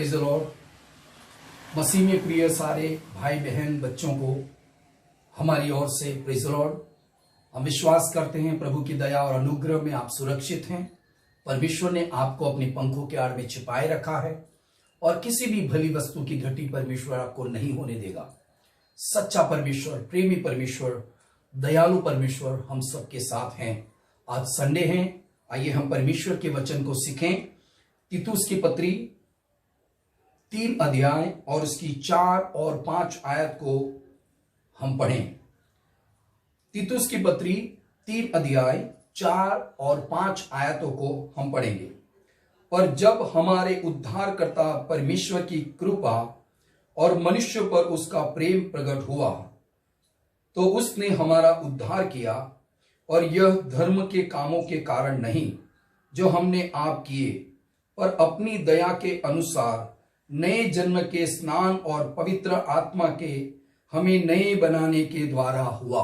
Praise the Lord. मसीह में प्रिय सारे भाई बहन बच्चों को हमारी ओर से प्रेज़ द लॉर्ड। हम विश्वास करते हैं प्रभु की दया और अनुग्रह में आप सुरक्षित हैं। परमेश्वर ने आपको अपने पंखों के आड़ में छिपाए रखा है और किसी भी भली वस्तु की घटी परमेश्वर आपको नहीं होने देगा। सच्चा परमेश्वर, प्रेमी परमेश्वर, दयालु परमेश्वर हम सबके साथ हैं। आज संडे है, आइए हम परमेश्वर के वचन को सीखें। तीतुस की पत्री 3 अध्याय और उसकी 4 और 5 आयत को हम पढ़ें। तीतुस की पत्री 3 अध्याय 4 और 5 आयतों को हम पढ़ेंगे। पर जब हमारे उद्धारकर्ता परमेश्वर की कृपा और मनुष्य पर उसका प्रेम प्रकट हुआ, तो उसने हमारा उद्धार किया, और यह धर्म के कामों के कारण नहीं जो हमने आप किए, पर अपनी दया के अनुसार नए जन्म के स्नान और पवित्र आत्मा के हमें नए बनाने के द्वारा हुआ।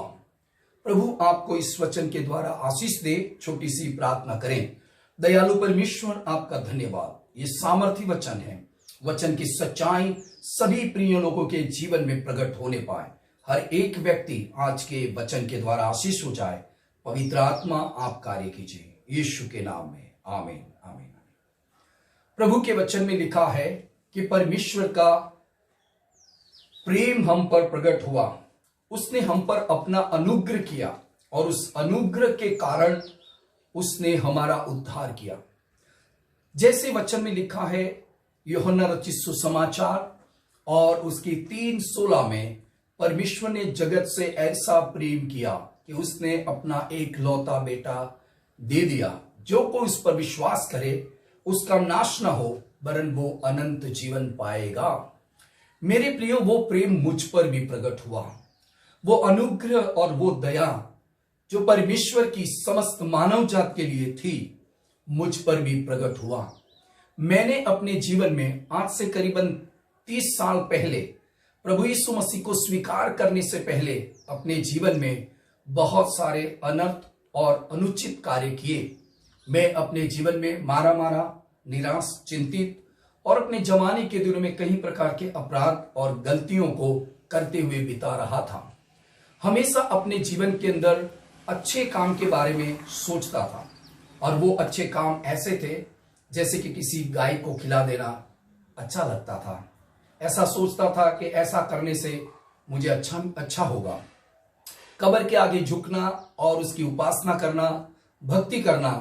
प्रभु आपको इस वचन के द्वारा आशीष दे। छोटी सी प्रार्थना करें। दयालु परमेश्वर, आपका धन्यवाद। ये सामर्थी वचन है। वचन की सच्चाई सभी प्रिय लोगों के जीवन में प्रकट होने पाए। हर एक व्यक्ति आज के वचन के द्वारा आशीष हो जाए। पवित्र आत्मा आप कार्य कीजिए, यीशु के नाम में, आमीन आमीन। प्रभु के वचन में लिखा है कि परमेश्वर का प्रेम हम पर प्रकट हुआ। उसने हम पर अपना अनुग्रह किया और उस अनुग्रह के कारण उसने हमारा उद्धार किया। जैसे वचन में लिखा है यूहन्ना रचित सुसमाचार और उसकी 3:16 में, परमेश्वर ने जगत से ऐसा प्रेम किया कि उसने अपना एक लौता बेटा दे दिया, जो कोई उस पर विश्वास करे उसका नाश ना हो वरन वो अनंत जीवन पाएगा। मेरे प्रियो, वो प्रेम मुझ पर भी प्रकट हुआ। वो अनुग्रह और वो दया जो परमेश्वर की समस्त मानव जात के लिए थी, मुझ पर भी प्रकट हुआ। मैंने अपने जीवन में आज से करीबन 30 साल पहले प्रभु यीशु मसीह को स्वीकार करने से पहले अपने जीवन में बहुत सारे अनर्थ और अनुचित कार्य किए। मैं अपने जीवन में मारा, निराश, चिंतित और अपने जवानी के दिनों में कई प्रकार के अपराध और गलतियों को करते हुए बिता रहा था। हमेशा अपने जीवन के अंदर अच्छे काम के बारे में सोचता था, और वो अच्छे काम ऐसे थे जैसे कि किसी गाय को खिला देना अच्छा लगता था। ऐसा सोचता था कि ऐसा करने से मुझे अच्छा होगा। कब्र के आगे झुकना और उसकी उपासना करना, भक्ति करना,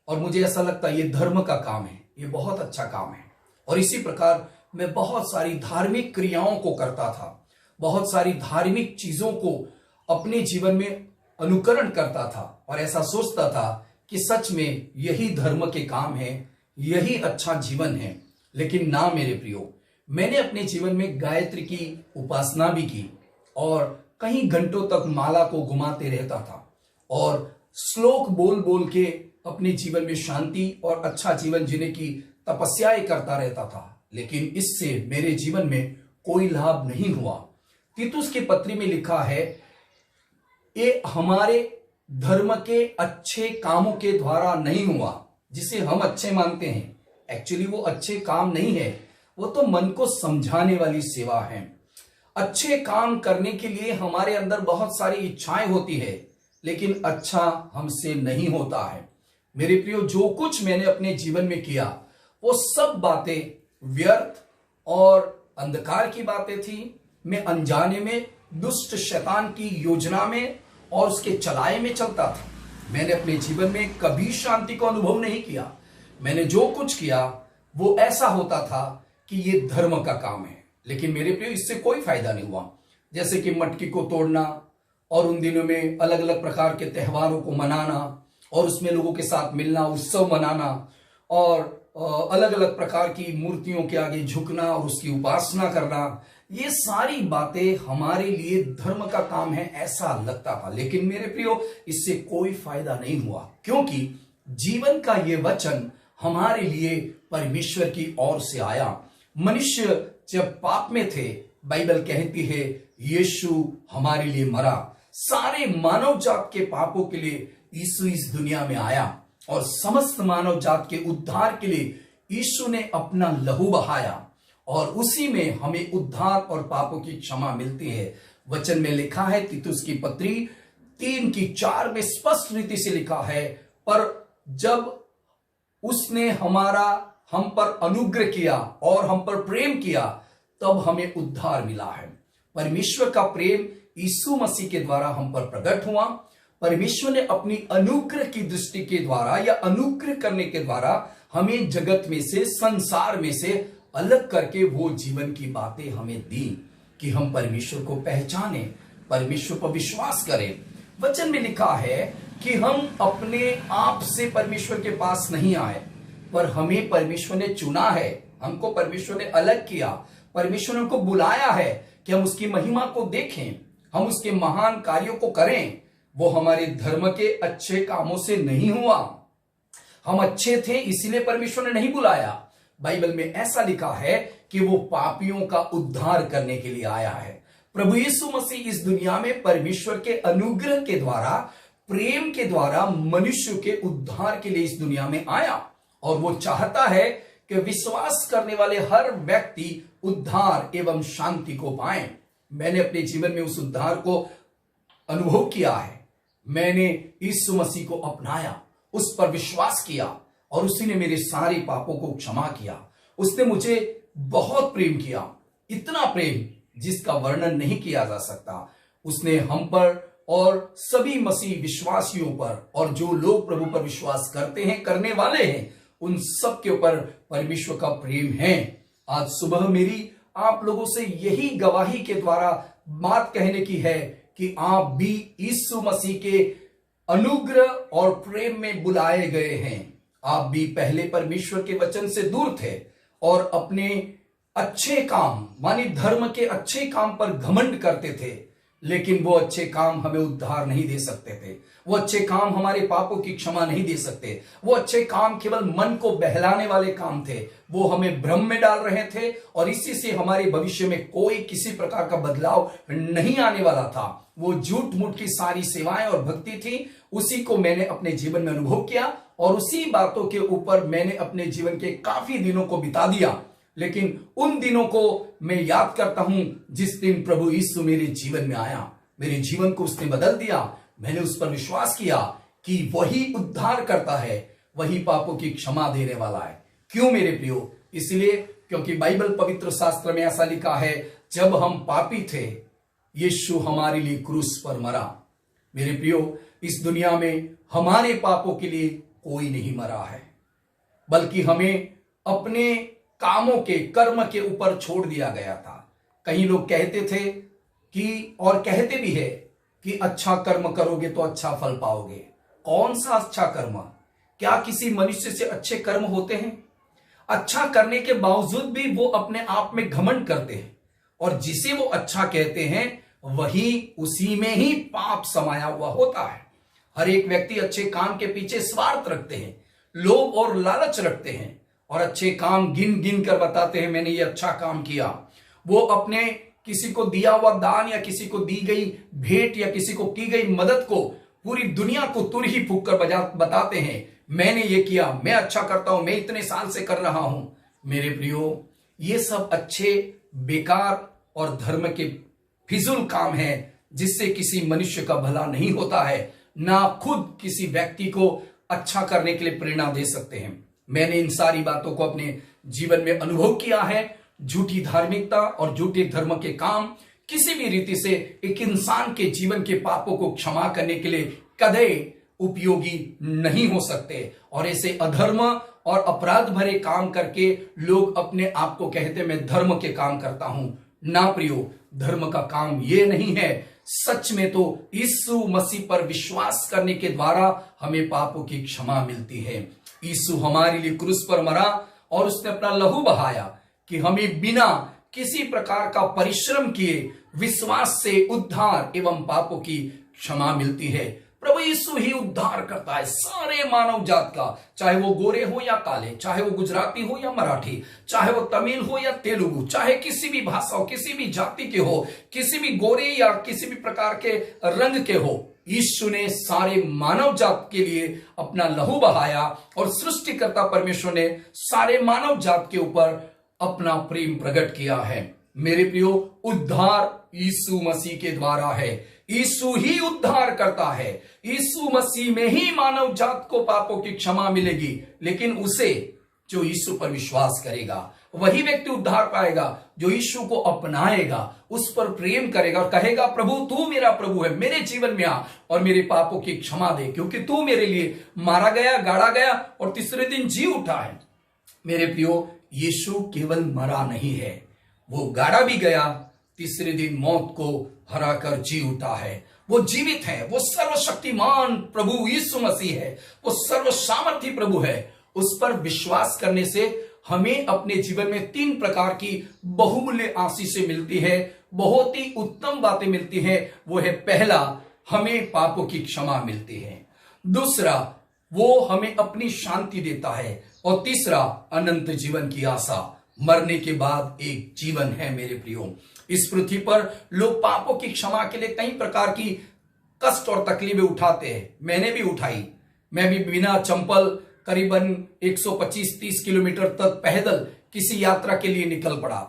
और मुझे ऐसा लगता है ये धर्म का काम है, ये बहुत अच्छा काम है। और इसी प्रकार मैं बहुत सारी धार्मिक क्रियाओं को करता था, बहुत सारी धार्मिक चीजों को अपने जीवन में अनुकरण करता था, और ऐसा सोचता था कि सच में यही धर्म के काम है, यही अच्छा जीवन है। लेकिन ना मेरे प्रियो, मैंने अपने जीवन में गायत्री की उपासना भी की और कई घंटों तक माला को घुमाते रहता था और श्लोक बोल बोल के अपने जीवन में शांति और अच्छा जीवन जीने की तपस्याएं करता रहता था। लेकिन इससे मेरे जीवन में कोई लाभ नहीं हुआ। तीतुस की पत्री में लिखा है, ये हमारे धर्म के अच्छे कामों के द्वारा नहीं हुआ, जिसे हम अच्छे मानते हैं। एक्चुअली वो अच्छे काम नहीं है, वो तो मन को समझाने वाली सेवा है। अच्छे काम करने के लिए हमारे अंदर बहुत सारी इच्छाएं होती है, लेकिन अच्छा हमसे नहीं होता है। मेरे प्रियो, जो कुछ मैंने अपने जीवन में किया वो सब बातें व्यर्थ और अंधकार की बातें थी। मैं अनजाने में दुष्ट शैतान की योजना में और उसके चलाए में चलता था। मैंने अपने जीवन में कभी शांति को अनुभव नहीं किया। मैंने जो कुछ किया वो ऐसा होता था कि ये धर्म का काम है, लेकिन मेरे प्रियो इससे कोई फायदा नहीं हुआ। जैसे कि मटकी को तोड़ना और उन दिनों में अलग अलग प्रकार के त्योहारों को मनाना और उसमें लोगों के साथ मिलना, उत्सव मनाना और अलग अलग प्रकार की मूर्तियों के आगे झुकना और उसकी उपासना करना, ये सारी बातें हमारे लिए धर्म का काम है ऐसा लगता था। लेकिन मेरे प्रियो, इससे कोई फायदा नहीं हुआ, क्योंकि जीवन का ये वचन हमारे लिए परमेश्वर की ओर से आया। मनुष्य जब पाप में थे, बाइबल कहती है यीशु हमारे लिए मरा। सारे मानव जात के पापों के लिए यीशु इस दुनिया में आया और समस्त मानव जात के उद्धार के लिए यीशु ने अपना लहू बहाया और उसी में हमें उद्धार और पापों की क्षमा मिलती है। वचन में लिखा है, तीतुस की पत्री 3:4 में स्पष्ट रीति से लिखा है, पर जब उसने हम पर अनुग्रह किया और हम पर प्रेम किया तब हमें उद्धार मिला है। परमेश्वर का प्रेम यीशु मसीह के द्वारा हम पर प्रकट हुआ। परमेश्वर ने अपनी अनुग्रह की दृष्टि के द्वारा या अनुग्रह करने के द्वारा हमें जगत में से, संसार में से अलग करके वो जीवन की बातें हमें दी कि हम परमेश्वर को पहचाने, परमेश्वर पर विश्वास करें। वचन में लिखा है कि हम अपने आप से परमेश्वर के पास नहीं आए, पर हमें परमेश्वर ने चुना है, हमको परमेश्वर ने अलग किया, परमेश्वर ने हमको बुलाया है कि हम उसकी महिमा को देखें, हम उसके महान कार्यों को करें। वो हमारे धर्म के अच्छे कामों से नहीं हुआ, हम अच्छे थे इसीलिए परमेश्वर ने नहीं बुलाया। बाइबल में ऐसा लिखा है कि वो पापियों का उद्धार करने के लिए आया है। प्रभु यीशु मसीह इस दुनिया में परमेश्वर के अनुग्रह के द्वारा, प्रेम के द्वारा मनुष्य के उद्धार के लिए इस दुनिया में आया, और वो चाहता है कि विश्वास करने वाले हर व्यक्ति उद्धार एवं शांति को पाए। मैंने अपने जीवन में उस उद्धार को अनुभव किया है। मैंने यीशु मसीह को अपनाया, उस पर विश्वास किया और उसी ने मेरे सारे पापों को क्षमा किया। उसने मुझे बहुत प्रेम किया, इतना प्रेम जिसका वर्णन नहीं किया जा सकता। उसने हम पर और सभी मसीह विश्वासियों पर और जो लोग प्रभु पर विश्वास करते हैं, करने वाले हैं, उन सब के ऊपर परमेश्वर का प्रेम है। आज सुबह मेरी आप लोगों से यही गवाही के द्वारा बात कहने की है कि आप भी यीशु मसीह के अनुग्रह और प्रेम में बुलाए गए हैं। आप भी पहले परमेश्वर के वचन से दूर थे और अपने अच्छे काम मानी धर्म के अच्छे काम पर घमंड करते थे, लेकिन वो अच्छे काम हमें उद्धार नहीं दे सकते थे। वो अच्छे काम हमारे पापों की क्षमा नहीं दे सकते। वो अच्छे काम केवल मन को बहलाने वाले काम थे, वो हमें भ्रम में डाल रहे थे और इसी से हमारे भविष्य में कोई किसी प्रकार का बदलाव नहीं आने वाला था। वो झूठ मूठ की सारी सेवाएं और भक्ति थी, उसी को मैंने अपने जीवन में अनुभव किया और उसी बातों के ऊपर मैंने अपने जीवन के काफी दिनों को बिता दिया। लेकिन उन दिनों को मैं याद करता हूं जिस दिन प्रभु यीशु मेरे जीवन में आया, मेरे जीवन को उसने बदल दिया। मैंने उस पर विश्वास किया कि वही उद्धार करता है, वही पापों की क्षमा देने वाला है। क्यों मेरे प्रियो? इसलिए क्योंकि बाइबल पवित्र शास्त्र में ऐसा लिखा है, जब हम पापी थे यीशु हमारे लिए क्रूस पर मरा। मेरे प्रियो, इस दुनिया में हमारे पापों के लिए कोई नहीं मरा है, बल्कि हमें अपने कामों के, कर्म के ऊपर छोड़ दिया गया था। कई लोग कहते थे कि, और कहते भी है कि अच्छा कर्म करोगे तो अच्छा फल पाओगे। कौन सा अच्छा कर्म? क्या किसी मनुष्य से अच्छे कर्म होते हैं? अच्छा करने के बावजूद भी वो अपने आप में घमंड करते हैं और जिसे वो अच्छा कहते हैं वही उसी में ही पाप समाया हुआ होता है। हर एक व्यक्ति अच्छे काम के पीछे स्वार्थ रखते हैं, लोभ और लालच रखते हैं और अच्छे काम गिन गिन कर बताते हैं मैंने ये अच्छा काम किया। वो अपने किसी को दिया हुआ दान या किसी को दी गई भेंट या किसी को की गई मदद को पूरी दुनिया को तुर ही फूंक कर बताते हैं मैंने ये किया, मैं अच्छा करता हूं, मैं इतने साल से कर रहा हूं। मेरे प्रियो, ये सब अच्छे बेकार और धर्म के फिजूल काम है जिससे किसी मनुष्य का भला नहीं होता है, ना खुद किसी व्यक्ति को अच्छा करने के लिए प्रेरणा दे सकते हैं। मैंने इन सारी बातों को अपने जीवन में अनुभव किया है। झूठी धार्मिकता और झूठे धर्म के काम किसी भी रीति से एक इंसान के जीवन के पापों को क्षमा करने के लिए कदे उपयोगी नहीं हो सकते और ऐसे अधर्म और अपराध भरे काम करके लोग अपने आप को कहते मैं धर्म के काम करता हूं। ना प्रियो, धर्म का काम ये नहीं है। सच में तो यीशु मसीह पर विश्वास करने के द्वारा हमें पापों की क्षमा मिलती है। यीशु हमारे लिए क्रूस पर मरा और उसने अपना लहू बहाया कि हमें बिना किसी प्रकार का परिश्रम किए विश्वास से उद्धार एवं पापों की क्षमा मिलती है। प्रभु यीशु ही उद्धार करता है सारे मानव जात का, चाहे वो गोरे हो या काले, चाहे वो गुजराती हो या मराठी, चाहे वो तमिल हो या तेलुगु, चाहे किसी भी भाषा हो, किसी भी जाति के हो, किसी भी गोरे या किसी भी प्रकार के रंग के हो। यीशु ने सारे मानव जात के लिए अपना लहू बहाया और सृष्टिकर्ता परमेश्वर ने सारे मानव जात के ऊपर अपना प्रेम प्रकट किया है। मेरे प्रियो, उद्धार यीशु मसीह के द्वारा है। यीशु ही उद्धार करता है। यीशु मसीह में ही मानव जात को पापों की क्षमा मिलेगी। लेकिन उसे जो यीशु पर विश्वास करेगा वही व्यक्ति उद्धार पाएगा, जो यीशु को अपनाएगा, उस पर प्रेम करेगा और कहेगा, प्रभु तू मेरा प्रभु है, मेरे जीवन में आ और मेरे पापों की क्षमा दे, क्योंकि तू मेरे लिए मारा गया, गाड़ा गया और तीसरे दिन जी उठा है। मेरे प्रियो, यीशु केवल मरा नहीं है, वो गाड़ा भी गया, तीसरे दिन मौत को हरा कर जी उठा है। वो जीवित है, वो सर्वशक्तिमान प्रभु यीशु मसीह है, वो सर्वसामर्थी प्रभु है। उस पर विश्वास करने से हमें अपने जीवन में 3 प्रकार की बहुमूल्य आशीषें मिलती है, बहुत ही उत्तम बातें मिलती हैं। वो है, पहला, हमें पापों की क्षमा मिलती है। दूसरा, वो हमें अपनी शांति देता है। और तीसरा, अनंत जीवन की आशा। मरने के बाद एक जीवन है। मेरे प्रियो, इस पृथ्वी पर लोग पापों की क्षमा के लिए कई प्रकार की कष्ट और तकलीफें उठाते हैं। मैंने भी उठाई। मैं भी बिना चंपल करीबन 125-30 किलोमीटर तक पैदल किसी यात्रा के लिए निकल पड़ा।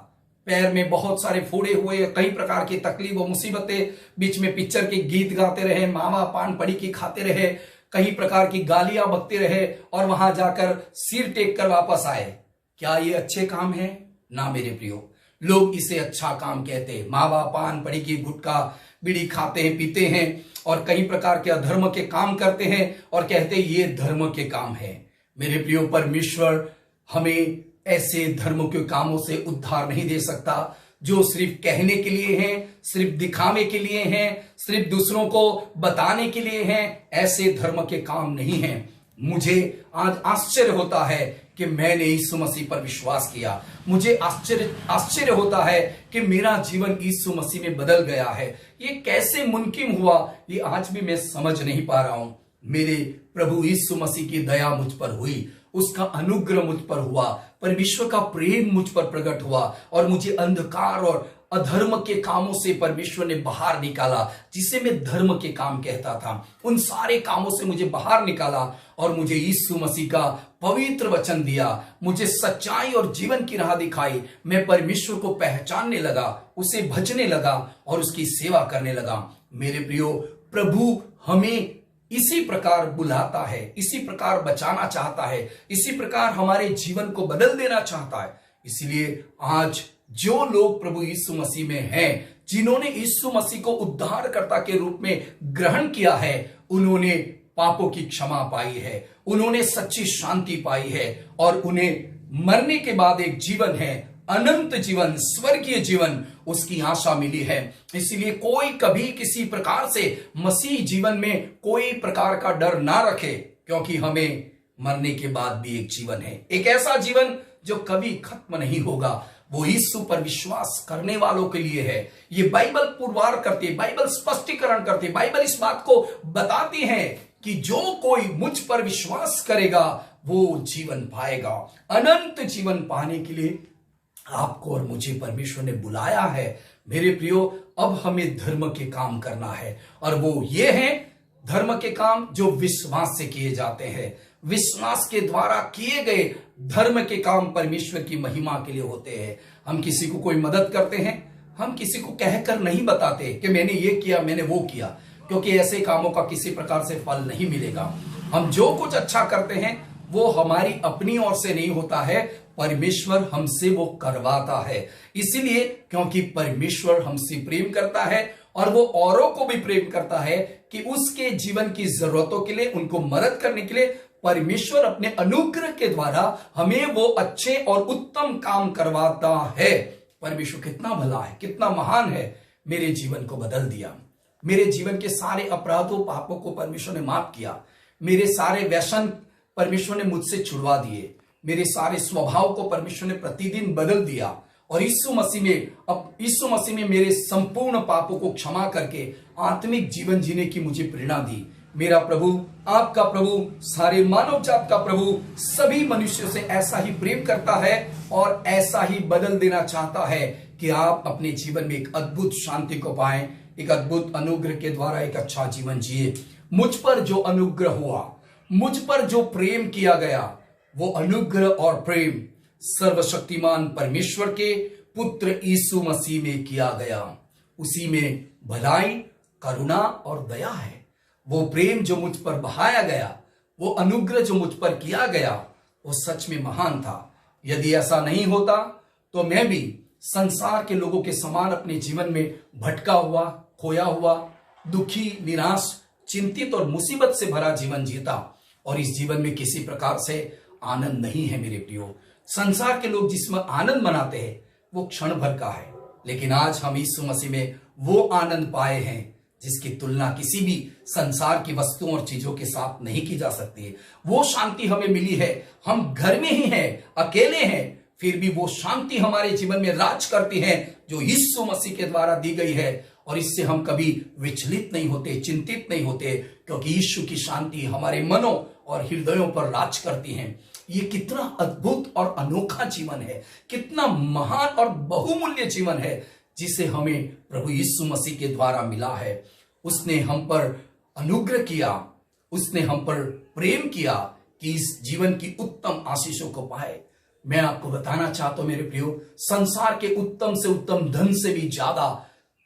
पैर में बहुत सारे फोड़े हुए, कई प्रकार की तकलीफ और मुसीबतें, बीच में पिक्चर के गीत गाते रहे, मावा पान पड़ी की खाते रहे, कई प्रकार की गालियां बकते रहे और वहां जाकर सिर टेक कर वापस आए। क्या ये अच्छे काम है? ना मेरे प्रियो, लोग इसे अच्छा काम कहते हैं। मावा पान पड़ी की गुटखा बीड़ी खाते हैं, पीते हैं और कई प्रकार के अधर्म के काम करते हैं और कहते हैं ये धर्म के काम है। मेरे प्रियो, परमेश्वर हमें ऐसे धर्म के कामों से उद्धार नहीं दे सकता जो सिर्फ कहने के लिए हैं, सिर्फ दिखावे के लिए हैं, सिर्फ दूसरों को बताने के लिए हैं। ऐसे धर्म के काम नहीं हैं। मुझे आज आश्चर्य होता है कि मैंने यीशु मसीह पर विश्वास किया। मुझे आश्चर्य होता है कि मेरा जीवन यीशु मसीह में बदल गया है। ये कैसे मुमकिन हुआ, ये आज भी मैं समझ नहीं पा रहा हूं। मेरे प्रभु यीशु मसीह की दया मुझ पर हुई, उसका अनुग्रह मुझ पर हुआ, परमेश्वर का प्रेम मुझ पर प्रकट हुआ और मुझे अंधकार और अधर्म के कामों से परमेश्वर ने बाहर निकाला। जिसे मैं धर्म के काम कहता था, उन सारे कामों से मुझे बाहर निकाला और मुझे यीशु मसीह का पवित्र वचन दिया, मुझे सच्चाई और जीवन की राह दिखाई। मैं परमेश्वर को पहचानने लगा, उसे भजने लगा और उसकी सेवा करने लगा। मेरे प्रियो, प्रभु हमें इसी प्रकार बुलाता है, इसी प्रकार बचाना चाहता है, इसी प्रकार हमारे जीवन को बदल देना चाहता है। इसलिए आज जो लोग प्रभु यीशु मसीह में हैं, जिन्होंने यीशु मसीह को उद्धारकर्ता के रूप में ग्रहण किया है, उन्होंने पापों की क्षमा पाई है, उन्होंने सच्ची शांति पाई है और उन्हें मरने के बाद एक जीवन है, अनंत जीवन, स्वर्गीय जीवन, उसकी आशा मिली है। इसलिए कोई कभी किसी प्रकार से मसीह जीवन में कोई प्रकार का डर ना रखे, क्योंकि हमें मरने के बाद भी एक जीवन है, एक ऐसा जीवन जो कभी खत्म नहीं होगा। वो यीशु पर विश्वास करने वालों के लिए है। ये बाइबल पुरवार करती है, बाइबल स्पष्टीकरण करती है, बाइबल इस बात को बताती है कि जो कोई मुझ पर विश्वास करेगा वो जीवन पाएगा। अनंत जीवन पाने के लिए आपको और मुझे परमेश्वर ने बुलाया है। मेरे प्रियो, अब हमें धर्म के काम करना है और वो ये है धर्म के काम जो विश्वास से किए जाते हैं। विश्वास के द्वारा किए गए धर्म के काम परमेश्वर की महिमा के लिए होते हैं। हम किसी को कोई मदद करते हैं, हम किसी को कहकर नहीं बताते कि मैंने ये किया, मैंने वो किया, क्योंकि ऐसे कामों का किसी प्रकार से फल नहीं मिलेगा। हम जो कुछ अच्छा करते हैं वो हमारी अपनी ओर से नहीं होता है, परमेश्वर हमसे वो करवाता है। इसीलिए क्योंकि परमेश्वर हमसे प्रेम करता है और वो औरों को भी प्रेम करता है कि उसके जीवन की जरूरतों के लिए, उनको मदद करने के लिए परमेश्वर अपने अनुग्रह के द्वारा हमें वो अच्छे और उत्तम काम करवाता है। परमेश्वर कितना भला है, कितना महान है। मेरे जीवन को बदल दिया, मेरे जीवन के सारे अपराधों पापों को परमेश्वर ने माफ किया, मेरे सारे व्यसन परमेश्वर ने मुझसे छुड़वा दिए, मेरे सारे स्वभाव को परमेश्वर ने प्रतिदिन बदल दिया और यीशु मसीह में मेरे संपूर्ण पापों को क्षमा करके आत्मिक जीवन जीने की मुझे प्रेरणा दी। मेरा प्रभु, आपका प्रभु, सारे मानव जात का प्रभु सभी मनुष्यों से ऐसा ही प्रेम करता है और ऐसा ही बदल देना चाहता है कि आप अपने जीवन में एक अद्भुत शांति को पाएं, एक अद्भुत अनुग्रह के द्वारा एक अच्छा जीवन जिए। मुझ पर जो अनुग्रह हुआ, मुझ पर जो प्रेम किया गया, वो अनुग्रह और प्रेम सर्वशक्तिमान परमेश्वर के पुत्र यीशु मसीह में किया गया। उसी में भलाई, करुणा और दया है। वो प्रेम जो मुझ पर बहाया गया, वो अनुग्रह जो मुझ पर किया गया, वो सच में महान था। यदि ऐसा नहीं होता तो मैं भी संसार के लोगों के समान अपने जीवन में भटका हुआ, खोया हुआ, दुखी, निराश, चिंतित और मुसीबत से भरा जीवन जीता, और इस जीवन में किसी प्रकार से आनंद नहीं है। मेरे प्रियो, संसार के लोग जिसमें आनंद मनाते हैं वो क्षण भर का है, लेकिन आज हम यीशु मसीह में वो आनंद पाए हैं जिसकी तुलना किसी भी संसार की वस्तुओं और चीजों के साथ नहीं की जा सकती है। वो शांति हमें मिली है। हम घर में ही हैं, अकेले हैं, फिर भी वो शांति हमारे जीवन में राज करती है जो यीशु मसीह के द्वारा दी गई है, और इससे हम कभी विचलित नहीं होते, चिंतित नहीं होते, क्योंकि यीशु की शांति हमारे मनों और हृदयों पर राज करती है। ये कितना अद्भुत और अनोखा जीवन है, कितना महान और बहुमूल्य जीवन है जिसे हमें प्रभु यीशु मसीह के द्वारा मिला है। उसने हम पर अनुग्रह किया, उसने हम पर प्रेम किया कि इस जीवन की उत्तम आशीषों को पाए। मैं आपको बताना चाहता हूं मेरे प्रियो, संसार के उत्तम से उत्तम धन से भी ज्यादा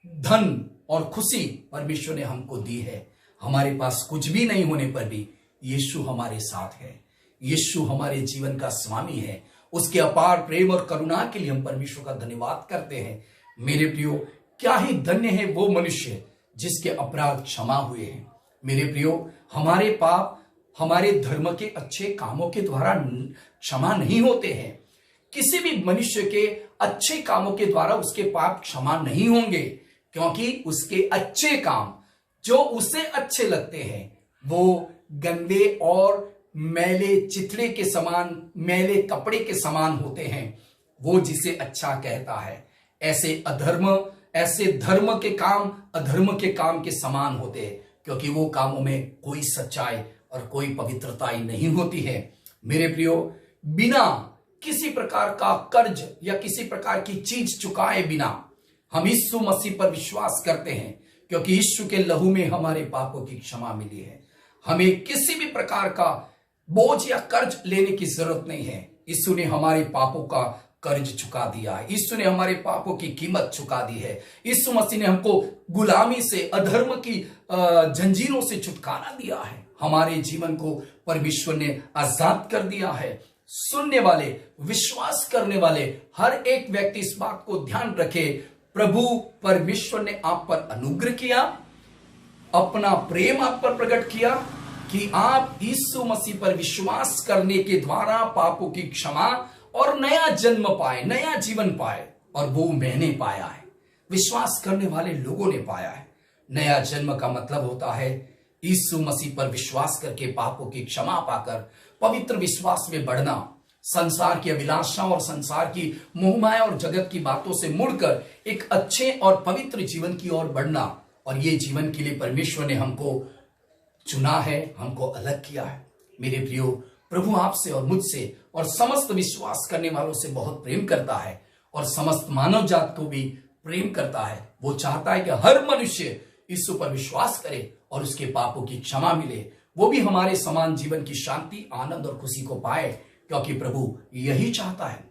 धन और खुशी परमेश्वर ने हमको दी है। हमारे पास कुछ भी नहीं होने पर भी यीशु हमारे साथ है। यीशु हमारे जीवन का स्वामी है। उसके अपार प्रेम और करुणा के लिए हम परमेश्वर का धन्यवाद करते हैं। मेरे प्रियो, क्या ही धन्य है वो मनुष्य जिसके अपराध क्षमा हुए हैं। मेरे प्रियो, हमारे पाप हमारे धर्म के अच्छे कामों के द्वारा क्षमा नहीं होते हैं। किसी भी मनुष्य के अच्छे कामों के द्वारा उसके पाप क्षमा नहीं होंगे, क्योंकि उसके अच्छे काम जो उसे अच्छे लगते हैं वो गंदे और मैले चिथड़े के समान, मैले कपड़े के समान होते हैं। वो जिसे अच्छा कहता है, ऐसे धर्म के काम अधर्म के काम के समान होते हैं, क्योंकि वो कामों में कोई सच्चाई और कोई पवित्रता ही नहीं होती है। मेरे प्रियो, बिना किसी प्रकार का कर्ज या किसी प्रकार की चीज चुकाए बिना हम यीशु मसीह पर विश्वास करते हैं, क्योंकि यीशु के लहू में हमारे पापों की क्षमा मिली है। हमें किसी भी प्रकार का बोझ या कर्ज लेने की जरूरत नहीं है। यीशु ने हमारे पापों का कर्ज चुका दिया है। यीशु ने हमारे पापों की कीमत चुका दी है। यीशु मसीह ने हमको गुलामी से, अधर्म की जंजीरों से छुटकारा दिया है। हमारे जीवन को परमेश्वर ने आजाद कर दिया है। सुनने वाले, विश्वास करने वाले हर एक व्यक्ति इस बात को ध्यान रखे, प्रभु परमेश्वर ने आप पर अनुग्रह किया, अपना प्रेम आप पर प्रकट किया कि आप यीशु मसीह पर विश्वास करने के द्वारा पापों की क्षमा और नया जन्म पाए, नया जीवन पाए। और वो मैंने पाया है, विश्वास करने वाले लोगों ने पाया है। नया जन्म का मतलब होता है यीशु मसीह पर विश्वास करके पापों की क्षमा पाकर पवित्र विश्वास में बढ़ना, संसार की अभिलाषाओं और संसार की मोहमाया और जगत की बातों से मुड़कर एक अच्छे और पवित्र जीवन की ओर बढ़ना। और ये जीवन के लिए परमेश्वर ने हमको चुना है, हमको अलग किया है। मेरे प्रियो, प्रभु आपसे और मुझसे और समस्त विश्वास करने वालों से बहुत प्रेम करता है, और समस्त मानव जात को भी प्रेम करता है। वो चाहता है कि हर मनुष्य यीशु पर विश्वास करे और उसके पापों की क्षमा मिले, वो भी हमारे समान जीवन की शांति, आनंद और खुशी को पाए, क्योंकि प्रभु यही चाहता है।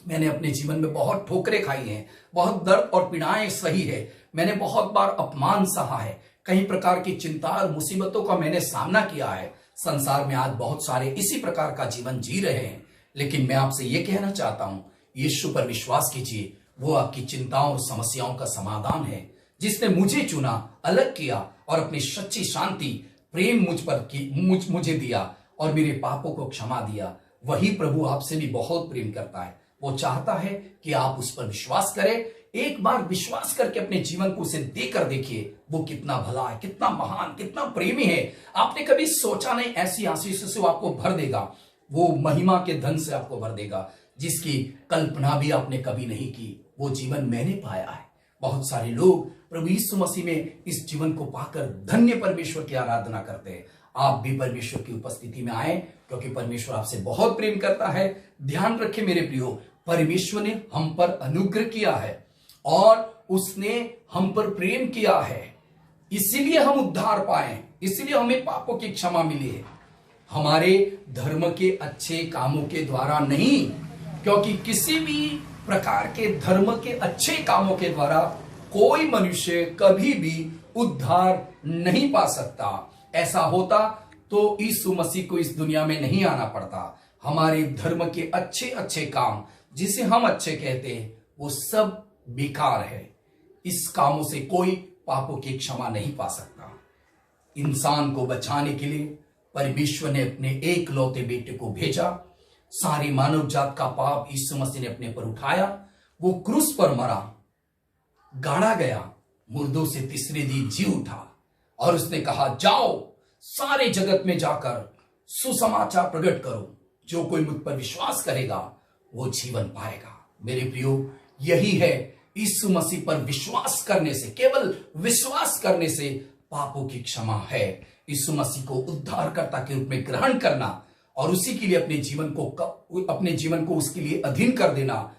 मैंने अपने जीवन में बहुत ठोकरें खाई हैं, बहुत दर्द और पीड़ाएं सही है, मैंने बहुत बार अपमान सहा है, कई प्रकार की चिंता और मुसीबतों का मैंने सामना किया है। संसार में आज बहुत सारे इसी प्रकार का जीवन जी रहे हैं, लेकिन मैं आपसे यह कहना चाहता हूं, यीशु पर विश्वास कीजिए। वो आपकी चिंताओं और समस्याओं का समाधान है। जिसने मुझे चुना, अलग किया और अपनी सच्ची शांति, प्रेम मुझे दिया और मेरे पापों को क्षमा दिया, वही प्रभु आपसे भी बहुत प्रेम करता है। वो चाहता है कि आप उस पर विश्वास करें। एक बार विश्वास करके अपने जीवन को उसे देकर देखिए, वो कितना भला है, कितना महान, कितना प्रेमी है। आपने कभी सोचा नहीं ऐसी आशीषों से वो आपको भर देगा, वो महिमा के धन से आपको भर देगा जिसकी कल्पना भी आपने कभी नहीं की। वो जीवन मैंने पाया है। बहुत सारे लोग प्रभु यीशु मसीह में इस जीवन को पाकर धन्य परमेश्वर की आराधना करते हैं। आप भी परमेश्वर की उपस्थिति में आए, क्योंकि परमेश्वर आपसे बहुत प्रेम करता है। ध्यान रखें मेरे प्रियो, परमेश्वर ने हम पर अनुग्रह किया है और उसने हम पर प्रेम किया है, इसीलिए हम उद्धार पाए, इसीलिए हमें पापों की क्षमा मिली है। हमारे धर्म के अच्छे कामों के द्वारा नहीं, क्योंकि किसी भी प्रकार के धर्म के अच्छे कामों के द्वारा कोई मनुष्य कभी भी उद्धार नहीं पा सकता। ऐसा होता तो यीशु मसीह को इस दुनिया में नहीं आना पड़ता। हमारे धर्म के अच्छे अच्छे काम जिसे हम अच्छे कहते हैं वो सब बेकार है। इस कामों से कोई पापों की क्षमा नहीं पा सकता। इंसान को बचाने के लिए परमेश्वर ने अपने एकलौते बेटे को भेजा। सारी मानव जात का पाप यीशु मसीह ने अपने पर उठाया। वो क्रूस पर मरा, गाड़ा गया, मुर्दों से तीसरे दिन जी उठा और उसने कहा, जाओ सारे जगत में जाकर सुसमाचार प्रकट करो। जो कोई मुझ पर विश्वास करेगा वो जीवन पाएगा। मेरे प्रियो, यही है यीशु मसीह पर विश्वास करने से, केवल विश्वास करने से पापों की क्षमा है। यीशु मसीह को उद्धारकर्ता के रूप में ग्रहण करना और उसी के लिए अपने जीवन को उसके लिए अधीन कर देना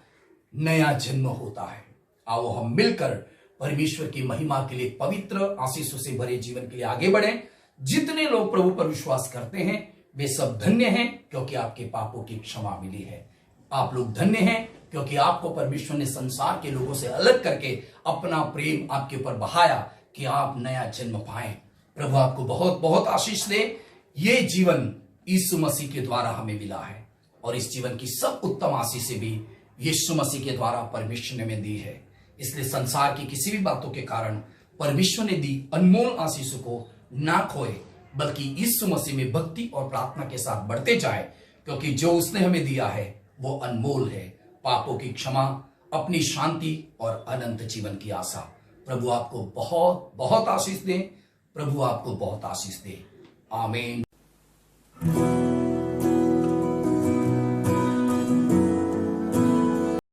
नया जन्म होता है। आओ हम मिलकर परमेश्वर की महिमा के लिए पवित्र आशीषों से भरे जीवन के लिए आगे बढ़ें। जितने लोग प्रभु पर विश्वास करते हैं वे सब धन्य हैं, क्योंकि आपके पापों की क्षमा मिली है। आप लोग धन्य हैं क्योंकि आपको परमेश्वर ने संसार के लोगों से अलग करके अपना प्रेम आपके ऊपर बहाया कि आप नया जन्म पाएं। प्रभु आपको बहुत बहुत आशीष दे। ये जीवन यीशु मसीह के द्वारा हमें मिला है और इस जीवन की सब उत्तम आशीष से भी यीशु मसीह के द्वारा परमेश्वर ने हमें दी है। इसलिए संसार की किसी भी बातों के कारण परमेश्वर ने दी अनमोल आशीषों को ना खोए, बल्कि यीशु मसीह में भक्ति और प्रार्थना के साथ बढ़ते जाए, क्योंकि जो उसने हमें दिया है वो अनमोल है। पापों की क्षमा, अपनी शांति और अनंत जीवन की आशा। प्रभु आपको बहुत बहुत आशीष दे। प्रभु आपको बहुत आशीष दे। आमीन।